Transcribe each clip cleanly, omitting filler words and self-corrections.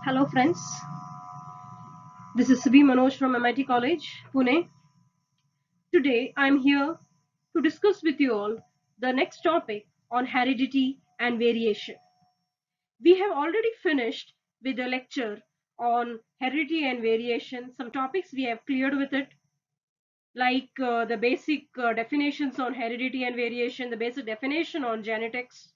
Hello friends, this is Subhi Manoj from MIT College, Pune. Today I am here to discuss with you all the next topic on heredity and variation. We have already finished with the lecture on heredity and variation. Some topics we have cleared with it, like the basic definitions on heredity and variation, the basic definition on genetics,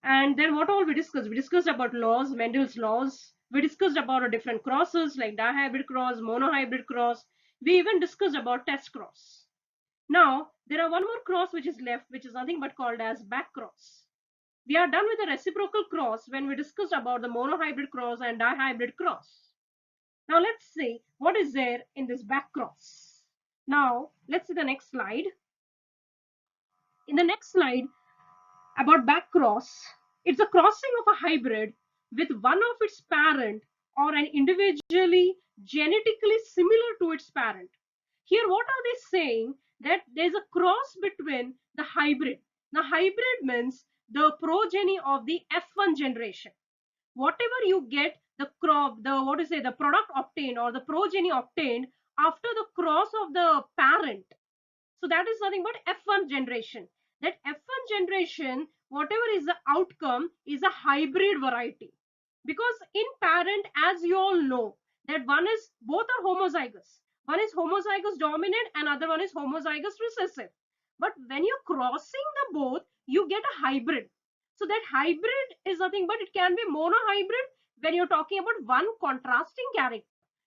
and then what all we discussed? We discussed about laws, Mendel's laws. We discussed about different crosses like dihybrid cross, monohybrid cross. We even discussed about test cross. Now, there are one more cross which is left, which is nothing but called as back cross. We are done with the reciprocal cross when we discussed about the monohybrid cross and dihybrid cross. Now, let's see what is there in this back cross. Now, let's see the next slide. In the next slide, about back cross, it's a crossing of a hybrid with one of its parent or an individually genetically similar to its parent. Here, what are they saying? That there's a cross between the hybrid. The hybrid means the progeny of the F1 generation. Whatever you get, the crop, the what to say, the product obtained or the progeny obtained after the cross of the parent, so that is nothing but F1 generation. That F1 generation, whatever is the outcome, is a hybrid variety. Because in parent, as you all know, that both are homozygous. One is homozygous dominant and other one is homozygous recessive. But when you're crossing the both, you get a hybrid. So that hybrid is nothing but it can be monohybrid when you're talking about one contrasting character.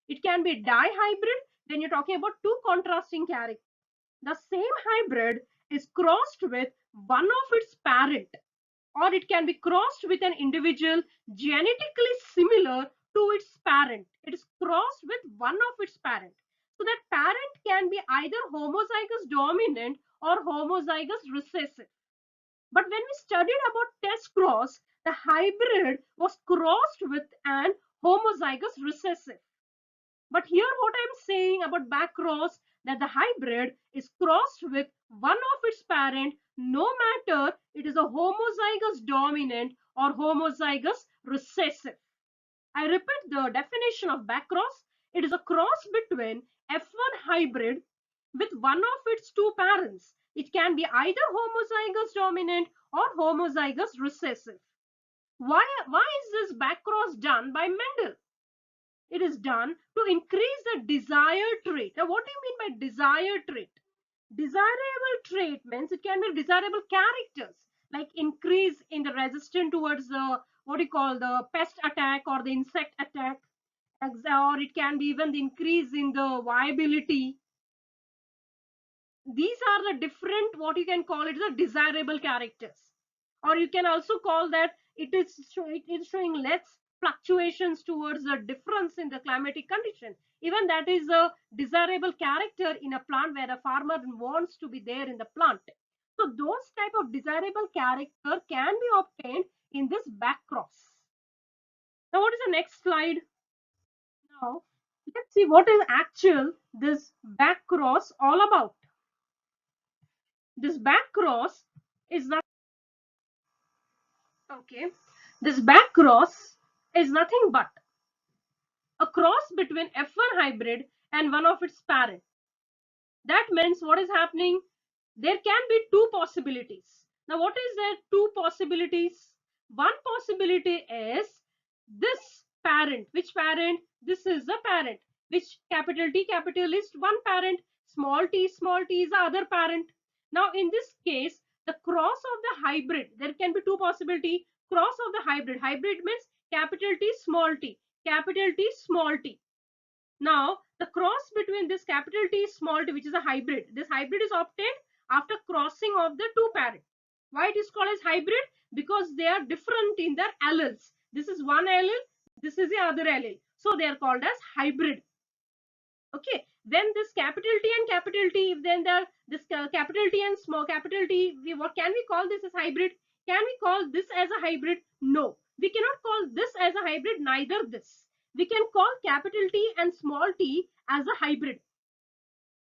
It can be dihybrid when you're talking about two contrasting characters. The same hybrid is crossed with one of its parent, or it can be crossed with an individual genetically similar to its parent. It is crossed with one of its parent. So that parent can be either homozygous dominant or homozygous recessive. But when we studied about test cross, the hybrid was crossed with an homozygous recessive. But here what I'm saying about back cross, that the hybrid is crossed with one of its parent, no matter it is a homozygous dominant or homozygous recessive. I repeat the definition of back cross. It is a cross between F1 hybrid with one of its two parents. It can be either homozygous dominant or homozygous recessive. Why is this back cross done by Mendel? It is done to increase the desired trait. Now, what do you mean by desired trait? Desirable trait means it can be desirable characters, like increase in the resistance towards the what you call the pest attack or the insect attack, or it can be even the increase in the viability. These are the different what you can call it the desirable characters, or you can also call that it is showing less fluctuations towards a difference in the climatic condition. Even that is a desirable character in a plant where a farmer wants to be there in the plant. So those type of desirable character can be obtained in this back cross. Now what is the next slide? Now let's see what is actual this back cross all about. This back cross is not okay. This back cross is nothing but a cross between F1 hybrid and one of its parent. That means what is happening? There can be two possibilities. Now, what is there? Two possibilities. One possibility is this parent. Which parent? This is the parent. Which capital T capitalist one parent. Small t is the other parent. Now, in this case, the cross of the hybrid, there can be two possibility. Cross of the hybrid. Hybrid means capital T, capital T, small t. Now, the cross between this capital T small t, which is a hybrid, this hybrid is obtained after crossing of the two parents. Why it is called as hybrid? Because they are different in their alleles. This is one allele, this is the other allele. So they are called as hybrid. Okay, then this capital T and capital T, then there this capital T and small capital T, what can we call this as hybrid? Can we call this as a hybrid? No, we cannot call this as a hybrid, neither this. We can call capital T and small t as a hybrid.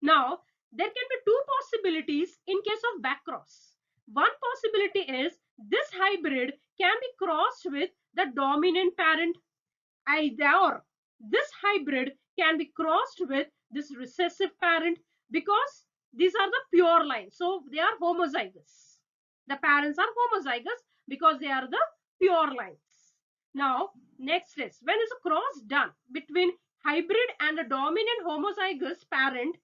Now, there can be two possibilities in case of back cross. One possibility is this hybrid can be crossed with the dominant parent. Either this hybrid can be crossed with this recessive parent because these are the pure lines. So they are homozygous. The parents are homozygous because they are the pure lines. Now, next is when is a cross done between hybrid and a dominant homozygous parent,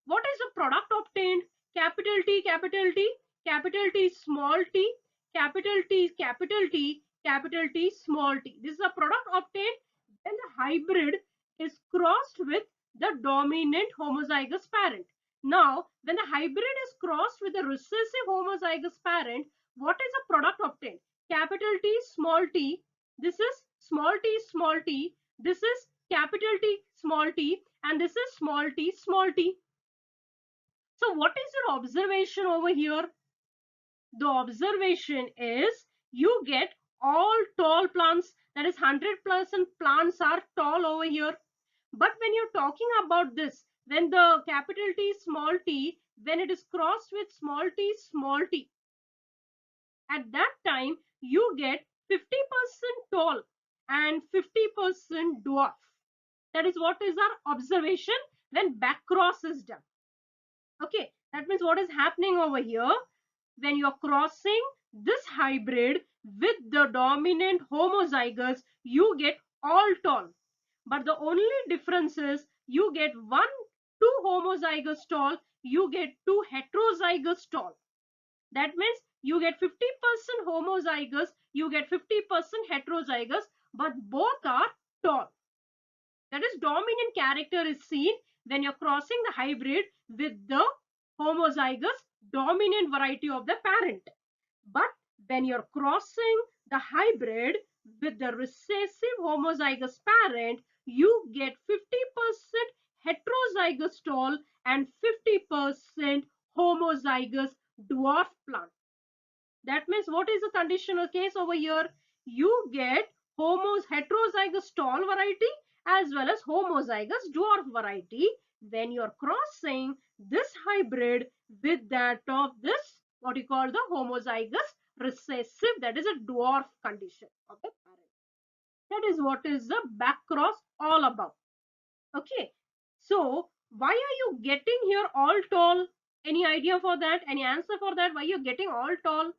what is the product obtained? Capital T, capital T, capital T, small t, capital T, capital T, capital T, small t. This is a product obtained when the hybrid is crossed with the dominant homozygous parent. Now, when the hybrid is crossed with the recessive homozygous parent, what is the product obtained? Capital T, small t. This is small t, small t. This is capital T, small t. And this is small t, small t. So what is your observation over here? The observation is you get all tall plants, that is 100% plants are tall over here. But when you're talking about this, when the capital T small t, when it is crossed with small t, at that time you get 50% tall and 50% dwarf. That is what is our observation when back cross is done. Okay, that means what is happening over here? When you're crossing this hybrid with the dominant homozygous, you get all tall. But the only difference is you get two homozygous tall, you get two heterozygous tall. That means you get 50% homozygous, you get 50% heterozygous, but both are tall. That is, dominant character is seen when you're crossing the hybrid with the homozygous dominant variety of the parent. But when you're crossing the hybrid with the recessive homozygous parent, you get 50% heterozygous tall and 50% homozygous dwarf plant. That means what is the conditional case over here? You get heterozygous tall variety as well as homozygous dwarf variety when you're crossing this hybrid with that of this, what you call the homozygous recessive, that is a dwarf condition of the parent. That is what is the back cross all about. Okay, so why are you getting here all tall? Any idea for that? Any answer for that? Why you're getting all tall?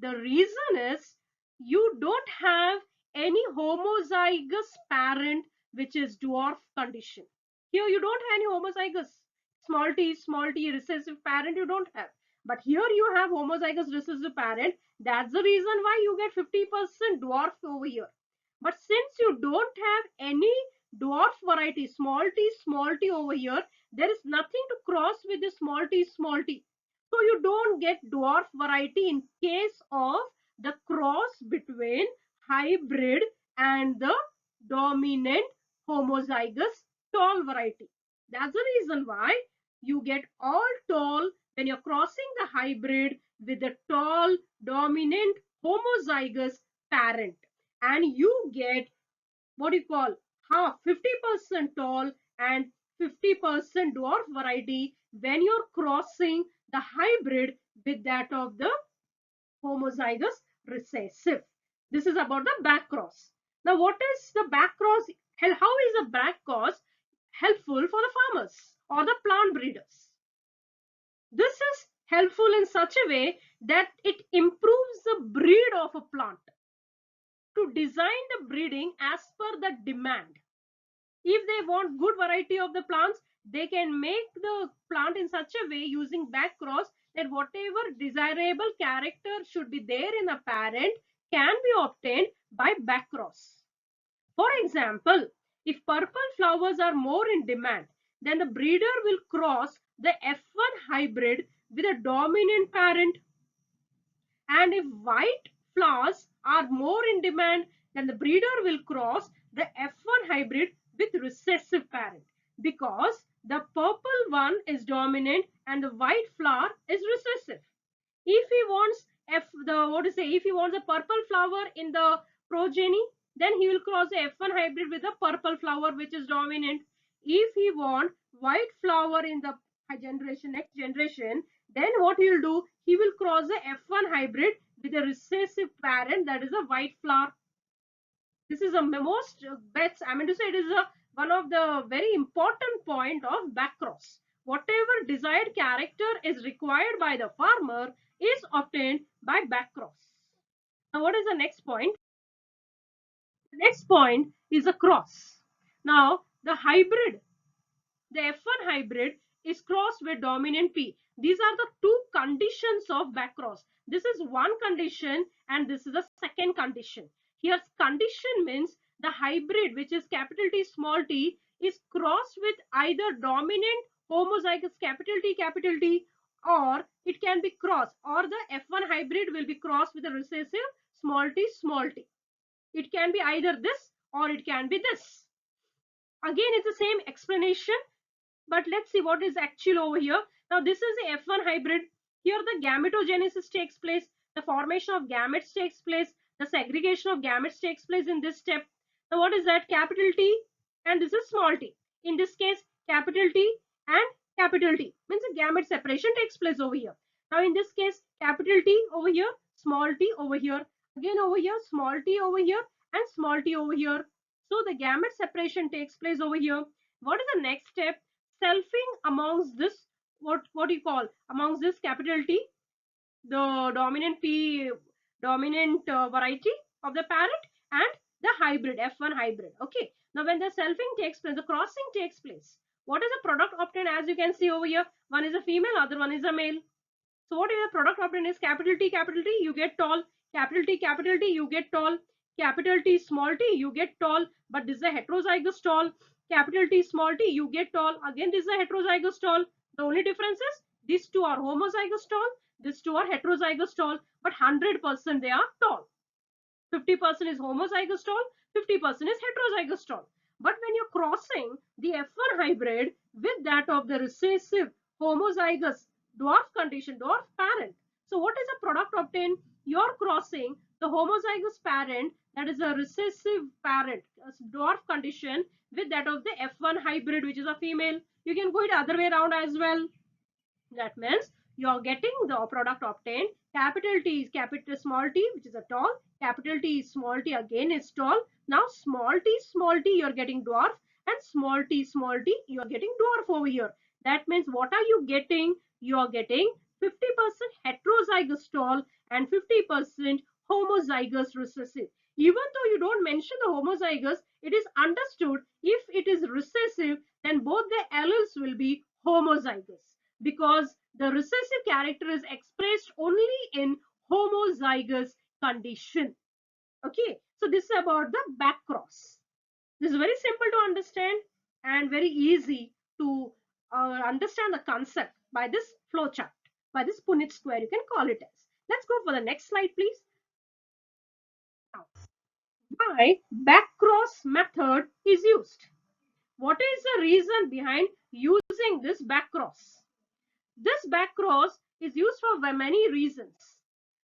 The reason is you don't have any homozygous parent which is dwarf condition. Here you don't have any homozygous small t recessive parent, you don't have. But here you have homozygous recessive parent. That's the reason why you get 50% dwarf over here. But since you don't have any dwarf variety small t over here, there is nothing to cross with the small t small t. So you don't get dwarf variety in case of the cross between hybrid and the dominant homozygous tall variety. That's the reason why you get all tall when you're crossing the hybrid with the tall dominant homozygous parent. And you get what you call half 50% tall and 50% dwarf variety when you're crossing the hybrid with that of the homozygous recessive. This is about the back cross. Now, what is the back cross? How is the back cross helpful for the farmers or the plant breeders? This is helpful in such a way that it improves the breed of a plant. To design the breeding as per the demand. If they want good variety of the plants, they can make the plant in such a way using back cross that whatever desirable character should be there in a parent can be obtained by back cross. For example, if purple flowers are more in demand, then the breeder will cross the F1 hybrid with a dominant parent. And if white flowers are more in demand, then the breeder will cross the F1 hybrid with recessive parent because the purple one is dominant and the white flower is recessive. If he wants if he wants a purple flower in the progeny, then he will cross the F1 hybrid with a purple flower which is dominant. If he wants white flower in the next generation, then what he will do, he will cross the F1 hybrid with a recessive parent, that is a white flower. This is a most best, I mean to say, it is a one of the very important point of backcross. Whatever desired character is required by the farmer is obtained by backcross. Now what is the next point? The next point is a cross. Now the hybrid, the F1 hybrid is crossed with dominant P. These are the two conditions of backcross. This is one condition and this is the second condition. Here condition means the hybrid, which is capital T small t, is crossed with either dominant homozygous capital T, or it can be crossed, or the F1 hybrid will be crossed with a recessive small t. It can be either this or it can be this. Again, it's the same explanation, but let's see what is actual over here. Now this is the F1 hybrid. Here the gametogenesis takes place, the formation of gametes takes place, the segregation of gametes takes place in this step. Now what is that? Capital T and this is small t. In this case, capital T and capital T means the gamete separation takes place over here. Now in this case, capital T over here, small t over here, again over here, small t over here and small t over here. So the gamete separation takes place over here. What is the next step? Selfing amongst this, what do you call, amongst this capital T, the dominant P, dominant variety of the parent, and the hybrid, F1 hybrid. Okay, now when the selfing takes place, the crossing takes place, what is the product obtained? As you can see over here, one is a female, other one is a male. So what is the product obtained is capital T, you get tall, capital T, you get tall, capital T, small t, you get tall, but this is a heterozygous tall, capital T, small t, you get tall, again this is a heterozygous tall. The only difference is these two are homozygous tall, these two are heterozygous tall, but 100% they are tall. 50% is homozygous tall, 50% is heterozygous tall. But when you're crossing the F1 hybrid with that of the recessive homozygous dwarf condition, dwarf parent, so what is the product obtained? You're crossing the homozygous parent, that is a recessive parent, a dwarf condition, with that of the F1 hybrid, which is a female. You can go it other way around as well. That means you are getting the product obtained. Capital T is capital small t, which is a tall. Capital T is small t, again is tall. Now small t, you are getting dwarf, and small t, you are getting dwarf over here. That means what are you getting? You are getting 50% heterozygous tall and 50% homozygous recessive. Even though you don't mention the homozygous, it is understood if it is recessive, then both the alleles will be homozygous, because the recessive character is expressed only in homozygous condition. Okay, so this is about the back cross. This is very simple to understand and very easy to understand the concept by this flowchart, by this Punnett square, you can call it as. Let's go for the next slide, please. Now, why back cross method is used? What is the reason behind using this back cross? This back cross is used for many reasons.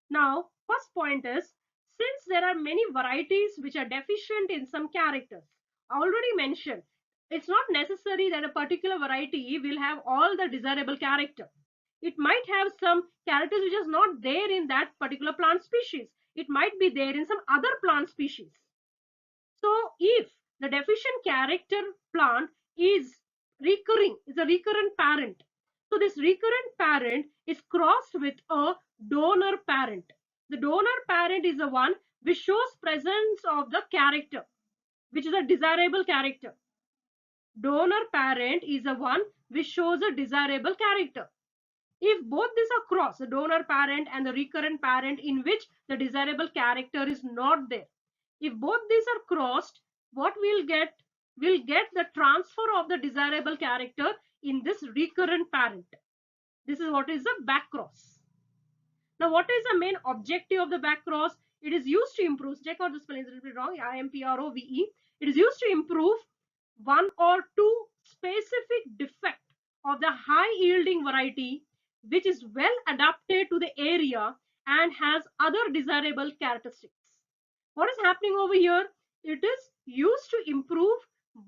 Now, first point is, since there are many varieties which are deficient in some characters, I already mentioned, it's not necessary that a particular variety will have all the desirable character. It might have some characters which is not there in that particular plant species. It might be there in some other plant species. So if the deficient character plant is a recurrent parent. So this recurrent parent is crossed with a donor parent. The donor parent is the one which shows presence of the character, which is a desirable character. Donor parent is the one which shows a desirable character. If both these are crossed, the donor parent and the recurrent parent in which the desirable character is not there, if both these are crossed, what we'll get? We'll get the transfer of the desirable character in this recurrent parent. This is what is the back cross. Now, what is the main objective of the back cross? It is used to improve, check out the spelling is a little bit wrong, IMPROVE. It is used to improve one or two specific defect of the high yielding variety which is well adapted to the area and has other desirable characteristics. What is happening over here? It is used to improve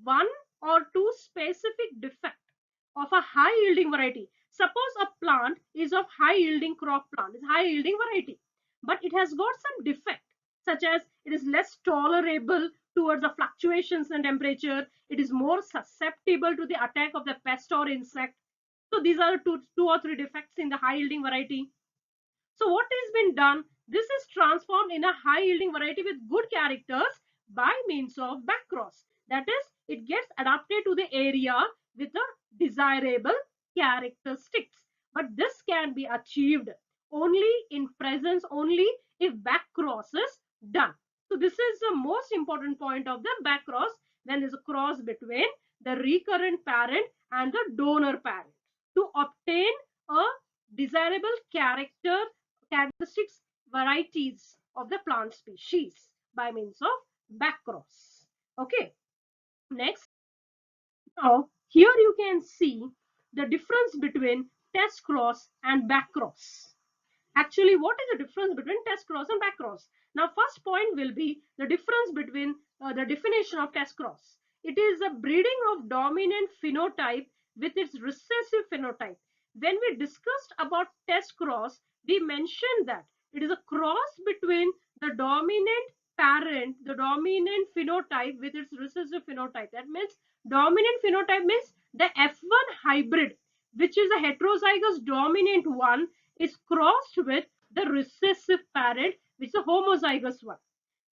one or two specific defect of a high yielding variety. Suppose a plant is of high yielding crop plant, is high yielding variety, but it has got some defect such as it is less tolerable towards the fluctuations in temperature. It is more susceptible to the attack of the pest or insect. So these are two or three defects in the high yielding variety. So what has been done? This is transformed in a high yielding variety with good characters by means of backcross. That is, it gets adapted to the area with the desirable characteristics. But this can be achieved only in presence, only if backcross is done. So this is the most important point of the backcross, when there is a cross between the recurrent parent and the donor parent to obtain a desirable characteristics varieties of the plant species by means of backcross. Okay, next, now here you can see the difference between test cross and backcross. Actually, what is the difference between test cross and backcross? Now, first point will be the difference between the definition of test cross. It is a breeding of dominant phenotype with its recessive phenotype. When we discussed about test cross, we mentioned that it is a cross between the dominant parent, the dominant phenotype with its recessive phenotype. That means dominant phenotype means the F1 hybrid, which is a heterozygous dominant one, is crossed with the recessive parent, which is a homozygous one.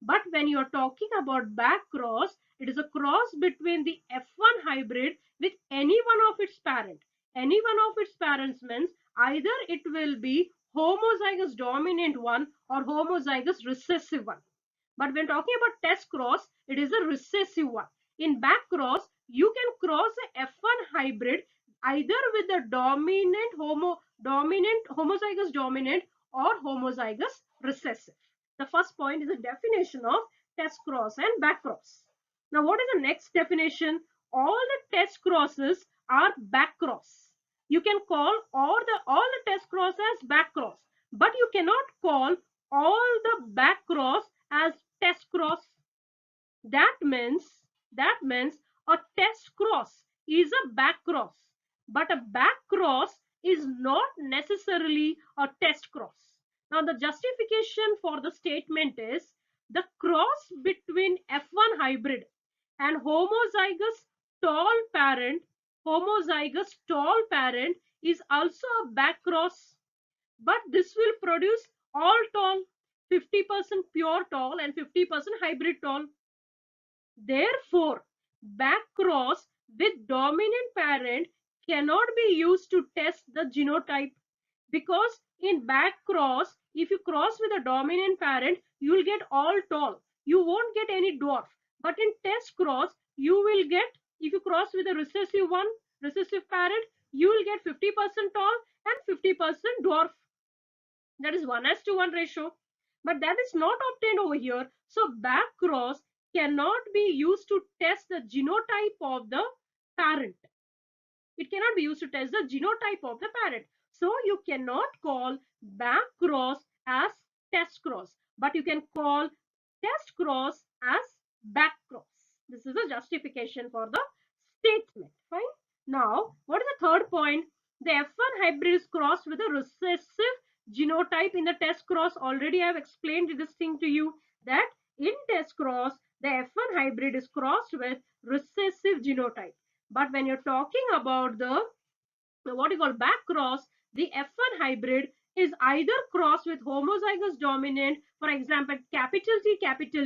But when you are talking about back cross, it is a cross between the F1 hybrid with any one of its parent. Any one of its parents means either it will be homozygous dominant one or homozygous recessive one. But when talking about test cross, it is a recessive one. In back cross, you can cross a F1 hybrid either with the dominant homozygous dominant or homozygous recessive. The first point is the definition of test cross and back cross. Now, what is the next definition? All the test crosses are back cross. You can call all the test cross as back cross, but you cannot call all the back cross as test cross. That means a test cross is a back cross, but a back cross is not necessarily a test cross. Now the justification for the statement is the cross between F1 hybrid and homozygous tall parent is also a back cross, but this will produce all tall, 50% pure tall and 50% hybrid tall. Therefore, back cross with dominant parent cannot be used to test the genotype, because in back cross, if you cross with a dominant parent, you will get all tall. You won't get any dwarf. But in test cross, you will get, if you cross with a recessive parent, you will get 50% tall and 50% dwarf. That is 1:1 ratio. But that is not obtained over here. So back cross cannot be used to test the genotype of the parent. It cannot be used to test the genotype of the parent. So you cannot call back cross as test cross, but you can call test cross as back cross. This is the justification for the statement. Fine. Now, what is the third point? The F1 hybrid is crossed with a recessive genotype in the test cross. Already I have explained this thing to you, that in test cross, the F1 hybrid is crossed with recessive genotype. But when you're talking about the what you call back cross, the F1 hybrid is either crossed with homozygous dominant, for example, capital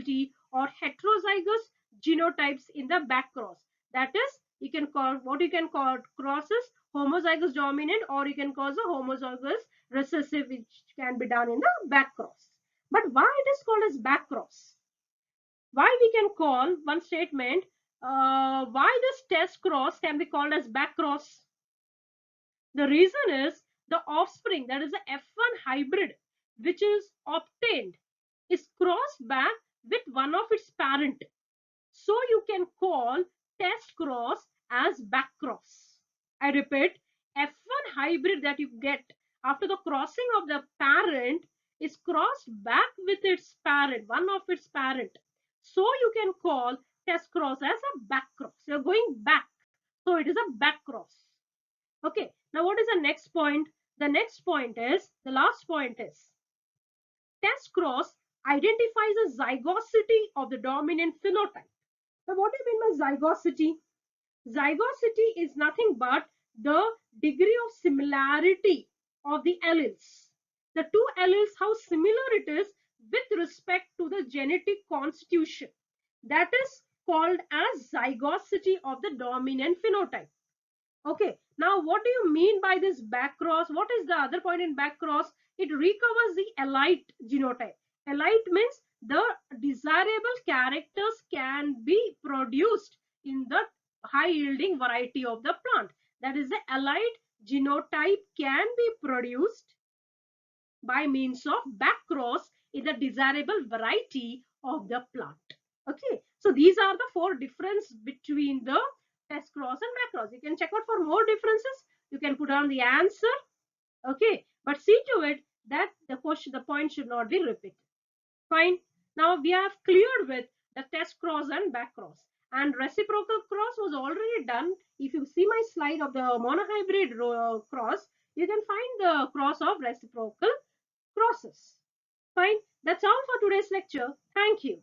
T, or heterozygous genotypes in the back cross. That is, you can call what you can call crosses homozygous dominant, or you can call a homozygous recessive, which can be done in the back cross. But why it is called as back cross? Why we can call one statement, why this test cross can be called as back cross? The reason is the offspring, that is the F1 hybrid, which is obtained, is crossed back with one of its parent. So you can call test cross as back cross. I repeat, F1 hybrid that you get after the crossing of the parent is crossed back with its parent, one of its parent. So you can call test cross as a back cross. You're going back. So it is a back cross. Okay, now what is the next point? The next point is, the last point is, test cross identifies a zygosity of the dominant phenotype. Now, what do you mean by zygosity? Zygosity is nothing but the degree of similarity of the alleles. The two alleles, how similar it is with respect to the genetic constitution. That is called as zygosity of the dominant phenotype. Okay, now what do you mean by this back cross? What is the other point in back cross? It recovers the elite genotype. Elite means the desirable characters can be produced in the high yielding variety of the plant. That is, the elite genotype can be produced by means of back cross in the desirable variety of the plant. Okay, so these are the four differences between the test cross and back cross. You can check out for more differences. You can put on the answer. Okay, but see to it that the point should not be repeated. Fine. Now we have cleared with the test cross and back cross. And reciprocal cross was already done. If you see my slide of the monohybrid cross, you can find the cross of reciprocal crosses. Fine. That's all for today's lecture. Thank you.